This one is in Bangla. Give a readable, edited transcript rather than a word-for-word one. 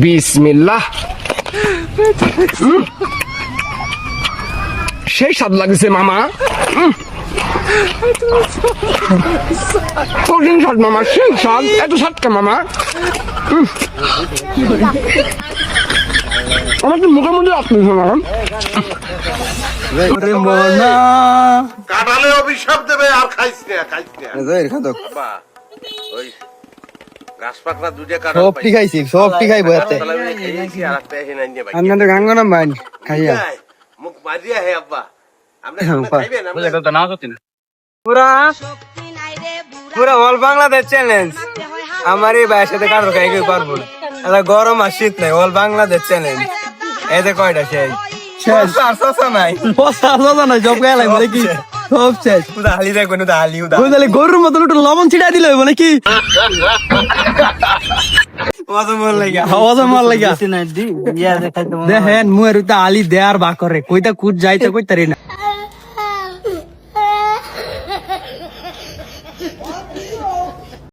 বিসমিল্লাহ। সেই স্বাদ লাগছে মামা। কঠিন স্বাদ মামা, সেই স্বাদ। এত স্বাদ কে মামা? আমার তো মুখের মধ্যে আসতেছে মামা। কাটালে অভিশাপ দেবে আর খাইস না বাবা। ওই গাছ পাকড়া দুইটা কাটা সবটি খাইছি, সবটি খাইবো এতে। আপনাদের গাঙ্গ নাম ভাই খাইয়া মুখ মারিয়া হে আব্বা। আপনি খাইবেন? পুরা পুরা অল বাংলাদেশ চ্যালেঞ্জ। আমার এই ভাইয়ের সাথে কারো খাই কেউ পারবো না। এটা গরম আর শীত নাই, অল বাংলাদেশ চ্যালেঞ্জ। এতে কয়টা শেষ? শেষ নাই, সব গেলাই বলে কি সব শেষ। হালি দেখো না, হালি গরুর মতন একটু লবণ ছিটাই দিলে বলে কি দেখেন মুয়ের আলি দেয়ার বা করে কইতা কুট যাইতে কইতারি না।